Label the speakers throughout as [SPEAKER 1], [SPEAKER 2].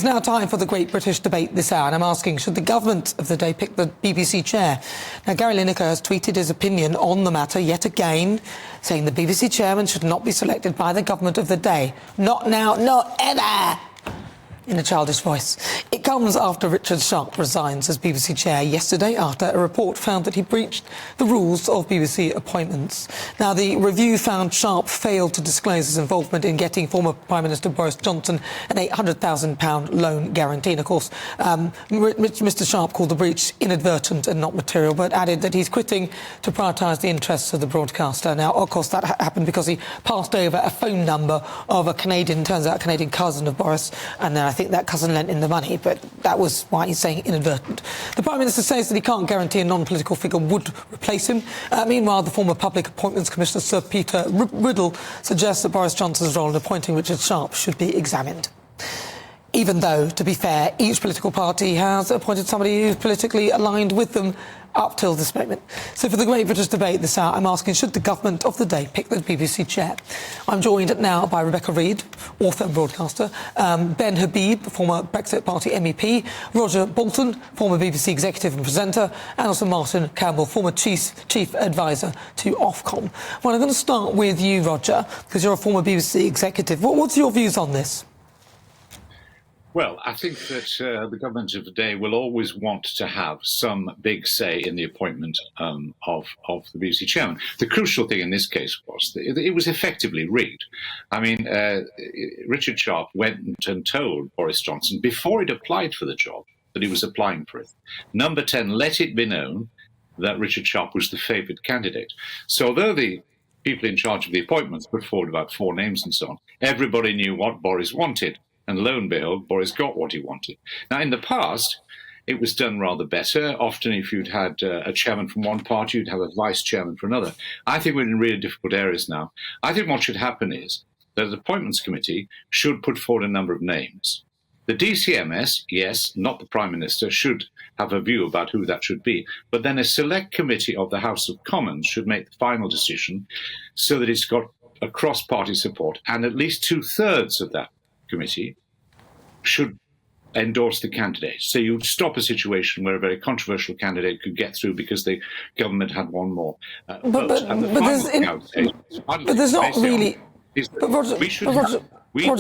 [SPEAKER 1] It's now time for the Great British Debate this hour, and I'm asking, should the government of the day pick the BBC chair? Now, Gary Lineker has tweeted his opinion on the matter yet again, saying the BBC chairman should not be selected by the government of the day. Not now, not ever! In a childish voice. It comes after Richard Sharp resigns as BBC chair yesterday after a report found that he breached the rules of BBC appointments. Now, the review found Sharp failed to disclose his involvement in getting former Prime Minister Boris Johnson an £800,000 loan guarantee. And, of course, Mr Sharp called the breach inadvertent and not material, but added that he's quitting to prioritise the interests of the broadcaster. Now, of course, that happened because he passed over a phone number of a Canadian cousin of Boris, and then I think that cousin lent in the money, but that was why he's saying inadvertent. The Prime Minister says that he can't guarantee a non-political figure would replace him. Meanwhile, the former Public Appointments Commissioner, Sir Peter Riddle, suggests that Boris Johnson's role in appointing Richard Sharp should be examined. Even though, to be fair, each political party has appointed somebody who's politically aligned with them up till this moment. So for the Great British Debate this hour, I'm asking, should the government of the day pick the BBC chair? I'm joined now by Reid, author and broadcaster, Ben Habib, former Brexit Party MEP, Roger Bolton, former BBC executive and presenter, and also Martin Campbell, former chief advisor to Ofcom. Well, I'm going to start with you, Roger, because you're a former BBC executive. What's your views on this?
[SPEAKER 2] Well, I think that the government of the day will always want to have some big say in the appointment of the BBC chairman. The crucial thing in this case was that it was effectively Reid. I mean, Richard Sharp went and told Boris Johnson before he'd applied for the job that he was applying for it. Number 10 let it be known that Richard Sharp was the favoured candidate. So although the people in charge of the appointments put forward about 4 names and so on, everybody knew what Boris wanted. And lo and behold, Boris got what he wanted. Now, in the past, it was done rather better. Often, if you'd had a chairman from one party, you'd have a vice chairman for another. I think we're in really difficult areas now. I think what should happen is that the Appointments Committee should put forward a number of names. The DCMS, yes, not the Prime Minister, should have a view about who that should be. But then a select committee of the House of Commons should make the final decision so that it's got a cross-party support, and at least 2/3 of that committee should endorse the candidate. So you'd stop a situation where a very controversial candidate could get through because the government had one more vote.
[SPEAKER 1] But there's not really... Roger,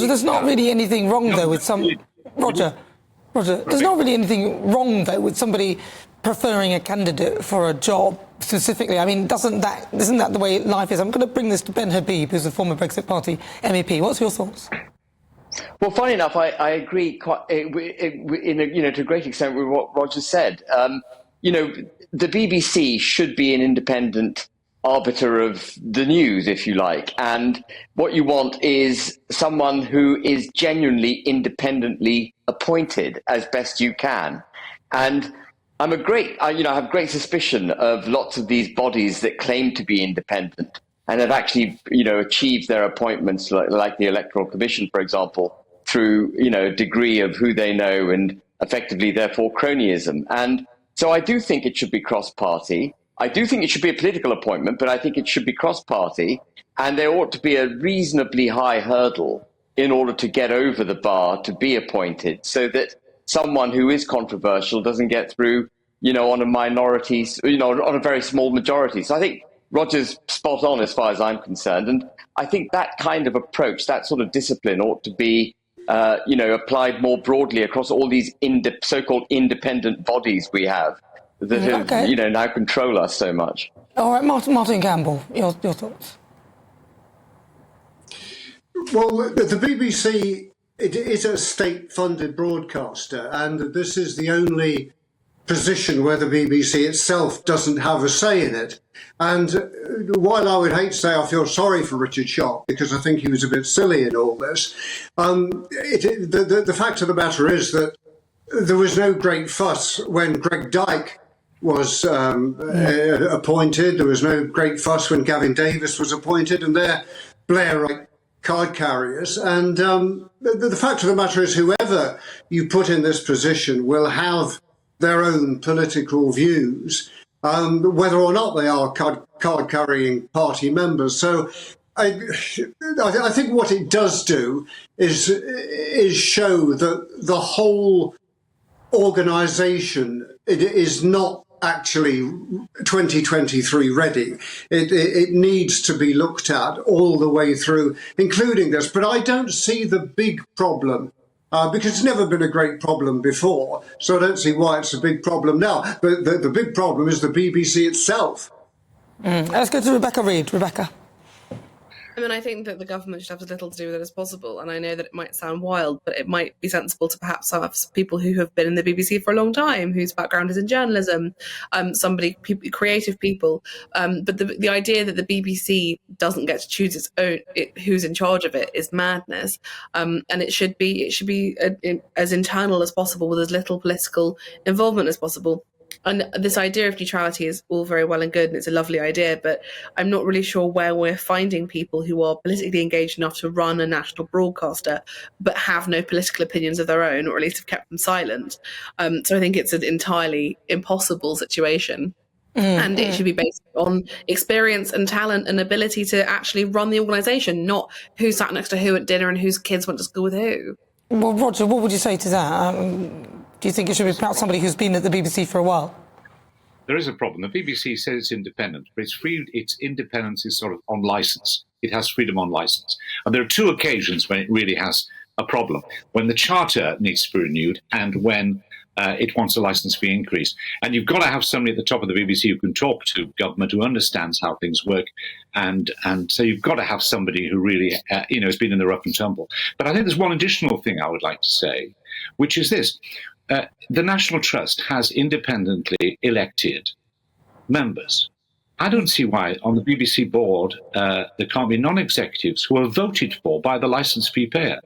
[SPEAKER 1] there's not really anything wrong, though, with some... Roger, there's not really anything wrong, though, with somebody preferring a candidate for a job specifically. I mean, isn't that the way life is? I'm going to bring this to Ben Habib, who's a former Brexit Party MEP. What's your thoughts?
[SPEAKER 3] Well, funny enough, I agree to a great extent with what Roger said. The BBC should be an independent arbiter of the news, if you like. And what you want is someone who is genuinely independently appointed as best you can. And I have great suspicion of lots of these bodies that claim to be independent and have actually, achieved their appointments, like the Electoral Commission, for example, through, a degree of who they know and effectively, therefore, cronyism. And so I do think it should be cross-party. I do think it should be a political appointment, but I think it should be cross-party. And there ought to be a reasonably high hurdle in order to get over the bar to be appointed, so that someone who is controversial doesn't get through, on a minority, on a very small majority. So I think Roger's spot on as far as I'm concerned. And I think that kind of approach, that sort of discipline ought to be, applied more broadly across all these so-called independent bodies we have that have, now control us so much.
[SPEAKER 1] All right, Martin Campbell, your thoughts?
[SPEAKER 4] Well, the BBC, it is a state-funded broadcaster, and this is the only position where the BBC itself doesn't have a say in it. And while I would hate to say I feel sorry for Richard Sharp, because I think he was a bit silly in all this, the fact of the matter is that there was no great fuss when Greg Dyke was appointed. There was no great fuss when Gavin Davis was appointed, and they're Blairite card carriers. And the fact of the matter is whoever you put in this position will have their own political views, whether or not they are card-carrying party members. So I think what it does do is show that the whole organisation is not actually 2023 ready. It needs to be looked at all the way through, including this. But I don't see the big problem. Because it's never been a great problem before, so I don't see why it's a big problem now. But the big problem is the BBC itself.
[SPEAKER 1] Let's go to Rebecca Reid. Rebecca.
[SPEAKER 5] I mean, I think that the government should have as little to do with it as possible. And I know that it might sound wild, but it might be sensible to perhaps have people who have been in the BBC for a long time, whose background is in journalism, creative people. But the idea that the BBC doesn't get to choose its own, who's in charge of it, is madness. And it should be as internal as possible, with as little political involvement as possible. And this idea of neutrality is all very well and good, and it's a lovely idea, but I'm not really sure where we're finding people who are politically engaged enough to run a national broadcaster, but have no political opinions of their own, or at least have kept them silent. So I think it's an entirely impossible situation. And it should be based on experience and talent and ability to actually run the organisation, not who sat next to who at dinner and whose kids went to school with who.
[SPEAKER 1] Well, Roger, what would you say to that? Do you think it should be perhaps somebody who's been at the BBC for a while?
[SPEAKER 2] There is a problem. The BBC says it's independent, but its independence is sort of on licence. It has freedom on licence. And there are two occasions when it really has a problem: when the charter needs to be renewed and when it wants a licence fee increase. And you've got to have somebody at the top of the BBC who can talk to government, who understands how things work. And so you've got to have somebody who really, has been in the rough and tumble. But I think there's one additional thing I would like to say, which is this. The National Trust has independently elected members. I don't see why on the BBC board there can't be non-executives who are voted for by the licence fee payer.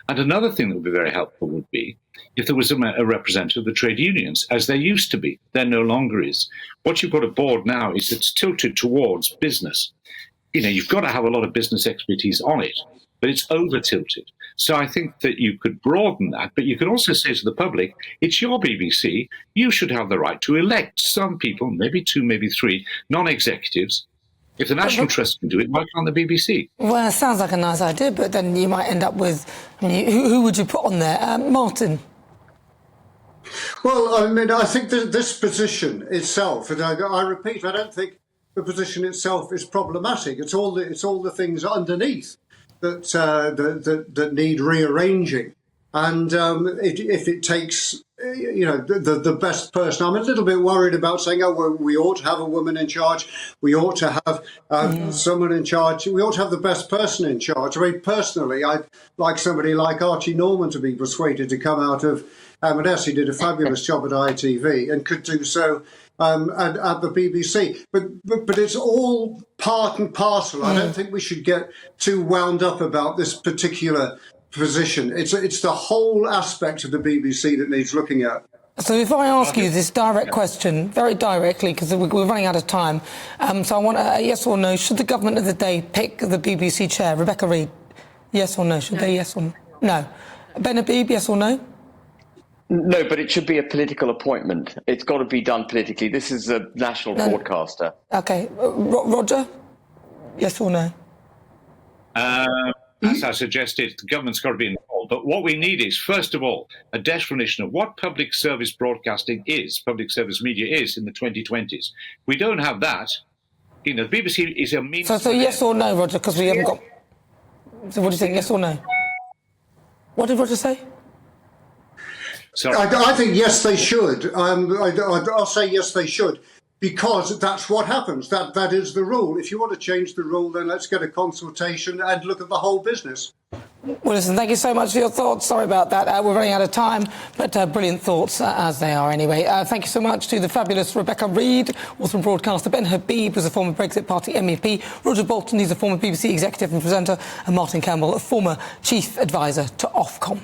[SPEAKER 2] And another thing that would be very helpful would be if there was a representative of the trade unions, as there used to be. There no longer is. What you've got a board now is it's tilted towards business. You've got to have a lot of business expertise on it, but it's over-tilted. So I think that you could broaden that, but you could also say to the public, it's your BBC, you should have the right to elect some people, maybe 2, maybe 3, non-executives. If the National Trust can do it, why can't the BBC?
[SPEAKER 1] Well, it sounds like a nice idea, but then you might end up with... who would you put on there? Martin?
[SPEAKER 4] Well, I think that this position itself, and I repeat, I don't think the position itself is problematic. It's all the things underneath that need rearranging. And if it takes, the best person, I'm a little bit worried about saying, well, we ought to have a woman in charge. We ought to have someone in charge. We ought to have the best person in charge. I mean, personally, I'd like somebody like Archie Norman to be persuaded to come out of M&S. He did a fabulous job at ITV and could do so at the BBC. But it's all part and parcel. I don't think we should get too wound up about this particular position. It's the whole aspect of the BBC that needs looking at.
[SPEAKER 1] So if I ask you this direct question, very directly, because we're running out of time, so I want a yes or no. Should the government of the day pick the BBC chair? Rebecca Reid, yes or no? Should they, yes or no? No. Ben Habib, yes or no?
[SPEAKER 3] No, but it should be a political appointment. It's got to be done politically. This is a national broadcaster.
[SPEAKER 1] OK. Roger, yes or no?
[SPEAKER 2] As I suggested, the government's got to be involved. But what we need is, first of all, a definition of what public service broadcasting is, public service media is in the 2020s. We don't have that. The BBC is a means...
[SPEAKER 1] So yes or no, Roger, because we haven't got... So what do you think, yes or no? What did Roger say?
[SPEAKER 2] Sorry.
[SPEAKER 4] I think yes, they should. I'll say yes, they should. Because that's what happens. That is the rule. If you want to change the rule, then let's get a consultation and look at the whole business.
[SPEAKER 1] Well, listen, thank you so much for your thoughts. Sorry about that. We're running out of time, but brilliant thoughts, as they are anyway. Thank you so much to the fabulous Rebecca Reid, author and broadcaster. Ben Habib was a former Brexit Party MEP. Roger Bolton, he's a former BBC executive and presenter. And Martin Campbell, a former chief advisor to Ofcom.